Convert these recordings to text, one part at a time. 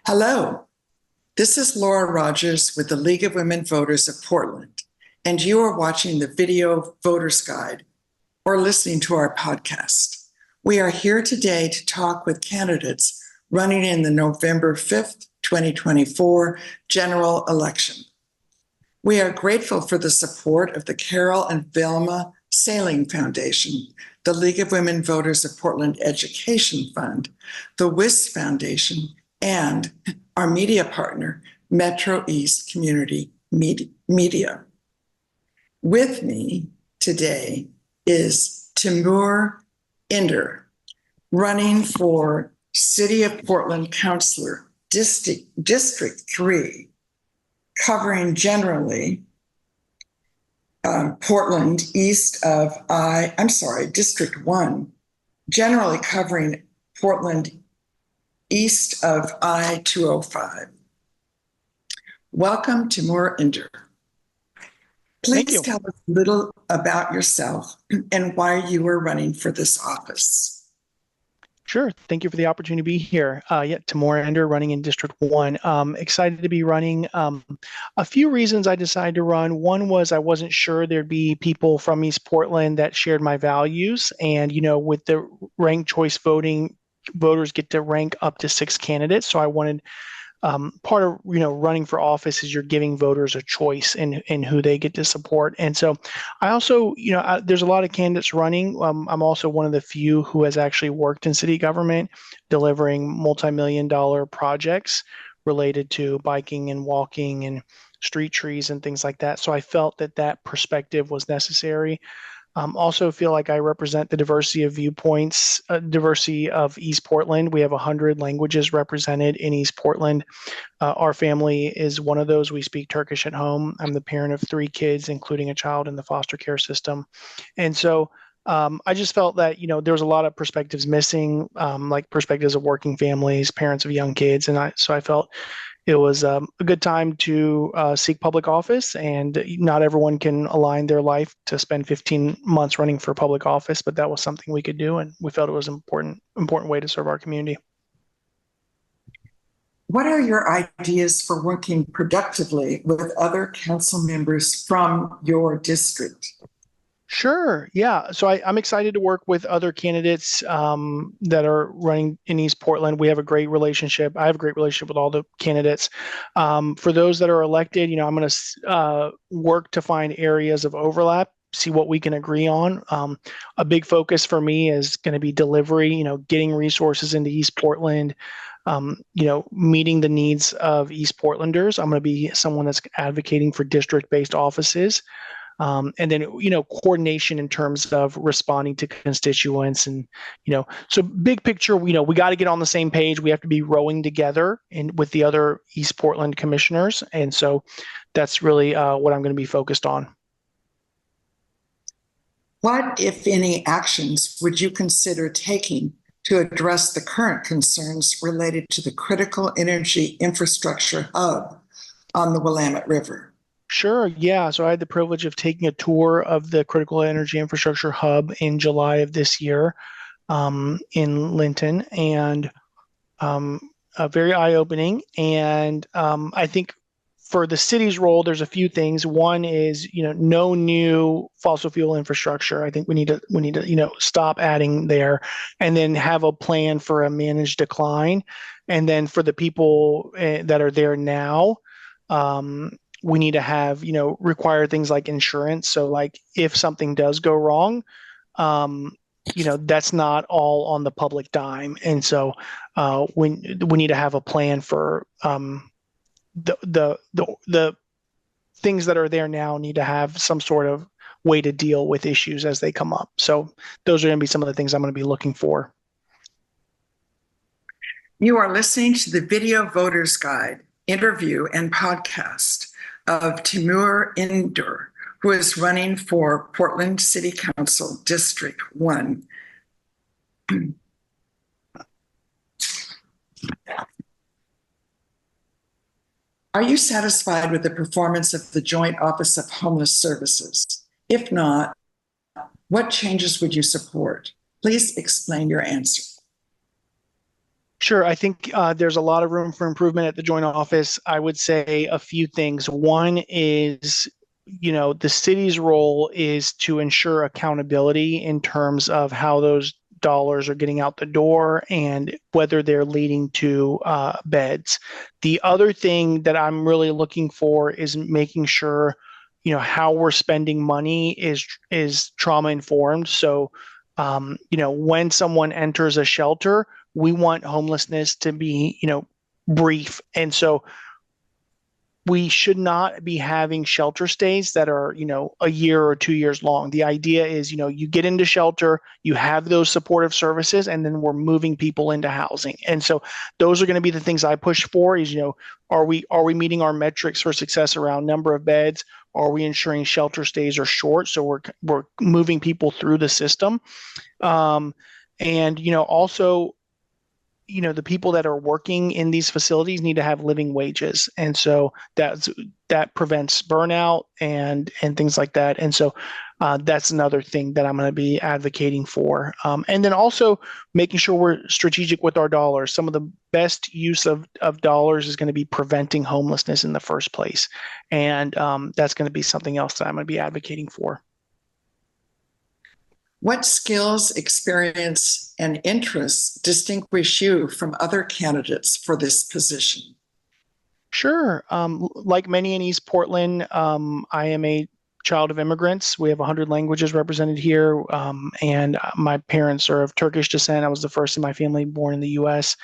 Hello, this is Laura Rogers with the League of Women Voters of Portland, and you are watching the video Voters Guide or listening to our podcast. We are here today to talk with candidates running in the November 5th, 2024 general election. We are grateful for the support of the Carol and Velma Sailing Foundation, the League of Women Voters of Portland Education Fund, the WIS Foundation, and our media partner, Metro East Community Media. With me today is Timur running for City of Portland Councilor, District 3, covering generally Portland east of District 1, generally covering Portland east of I-205. Welcome, Timur. Please tell us a little about yourself and why you are running for this office. Sure. Thank you for the opportunity to be here. Timur running in District 1. Excited to be running. A few reasons I decided to run. One was I wasn't sure there'd be people from East Portland that shared my values. And, with the ranked choice voting, voters get to rank up to 6 candidates. So I wanted part of running for office is you're giving voters a choice in who they get to support. And so I also there's a lot of candidates running. I'm also one of the few who has actually worked in city government delivering multi-million-dollar projects related to biking and walking and street trees and things like that. So I felt that perspective was necessary. Also feel like I represent the diversity of viewpoints, diversity of East Portland. We have 100 languages represented in East Portland. Our family is one of those. We speak Turkish at home. I'm the parent of 3 kids, including a child in the foster care system. And so I just felt that, there was a lot of perspectives missing, like perspectives of working families, parents of young kids. And so I felt it was a good time to seek public office, and not everyone can align their life to spend 15 months running for public office, but that was something we could do, and we felt it was an important way to serve our community. What are your ideas for working productively with other council members from your district? Sure. Yeah. So I'm excited to work with other candidates that are running in East Portland. We have a great relationship. I have a great relationship with all the candidates. For those that are elected, I'm going to work to find areas of overlap, see what we can agree on. A big focus for me is going to be delivery, getting resources into East Portland, meeting the needs of East Portlanders. I'm going to be someone that's advocating for district-based offices. And then, coordination in terms of responding to constituents and, so big picture, we got to get on the same page. We have to be rowing together with the other East Portland commissioners. And so that's really what I'm going to be focused on. What, if any, actions would you consider taking to address the current concerns related to the critical energy infrastructure hub on the Willamette River? Sure. Yeah. So I had the privilege of taking a tour of the critical energy infrastructure hub in July of this year in Linton, and very eye-opening. And I think for the city's role, there's a few things. One is, no new fossil fuel infrastructure. I think we need to stop adding there, and then have a plan for a managed decline. And then for the people that are there now, we need to have, require things like insurance. So like if something does go wrong, that's not all on the public dime. And so we need to have a plan for the things that are there now need to have some sort of way to deal with issues as they come up. So those are going to be some of the things I'm going to be looking for. You are listening to the Video Voters Guide interview and podcast of Timur, who is running for Portland City Council District 1. Are you satisfied with the performance of the Joint Office of Homeless Services? If not, what changes would you support? Please explain your answer. Sure. I think there's a lot of room for improvement at the joint office. I would say a few things. One is, the city's role is to ensure accountability in terms of how those dollars are getting out the door and whether they're leading to beds. The other thing that I'm really looking for is making sure, how we're spending money is trauma informed. So, when someone enters a shelter, we want homelessness to be, brief. And so we should not be having shelter stays that are, a year or 2 years long. The idea is, you get into shelter, you have those supportive services, and then we're moving people into housing. And so those are going to be the things I push for is, are we meeting our metrics for success around number of beds? Are we ensuring shelter stays are short? So we're moving people through the system. And, also, the people that are working in these facilities need to have living wages. And so that prevents burnout and things like that. And so that's another thing that I'm going to be advocating for. And then also making sure we're strategic with our dollars. Some of the best use of dollars is going to be preventing homelessness in the first place. And that's going to be something else that I'm going to be advocating for. What skills, experience, and interests distinguish you from other candidates for this position? Sure. Like many in East Portland, I am a child of immigrants. We have 100 languages represented here, and my parents are of Turkish descent. I was the first in my family born in the U.S.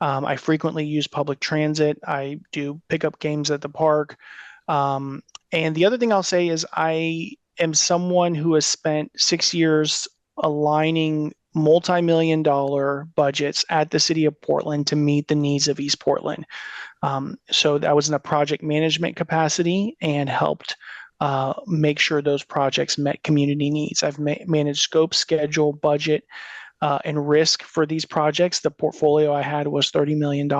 I frequently use public transit. I do pickup games at the park. And the other thing I'll say is I am someone who has spent 6 years aligning multi-million dollar budgets at the city of Portland to meet the needs of East Portland. So that was in a project management capacity and helped make sure those projects met community needs. I've managed scope, schedule, budget, and risk for these projects. The portfolio I had was $30 million,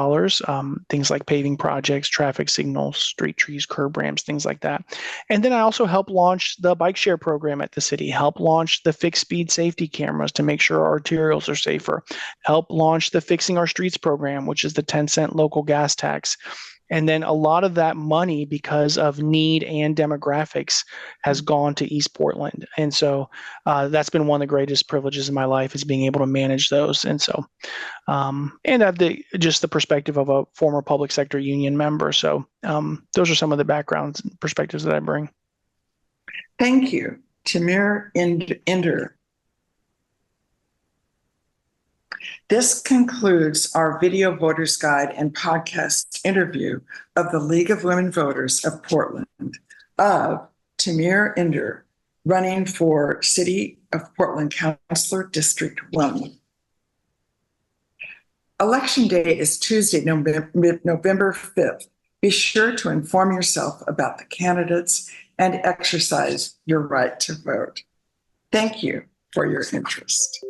things like paving projects, traffic signals, street trees, curb ramps, things like that. And then I also helped launch the bike share program at the city, help launch the fixed speed safety cameras to make sure our arterials are safer, help launch the Fixing Our Streets program, which is the 10-cent local gas tax. And then a lot of that money, because of need and demographics, has gone to East Portland. And so that's been one of the greatest privileges in my life is being able to manage those. And so, and I have just the perspective of a former public sector union member. So those are some of the backgrounds and perspectives that I bring. Thank you, Timur Inder. This concludes our video voters guide and podcast interview of the League of Women Voters of Portland of Timur Inder, running for City of Portland Councilor District 1. Election day is Tuesday, November 5th. Be sure to inform yourself about the candidates and exercise your right to vote. Thank you for your interest.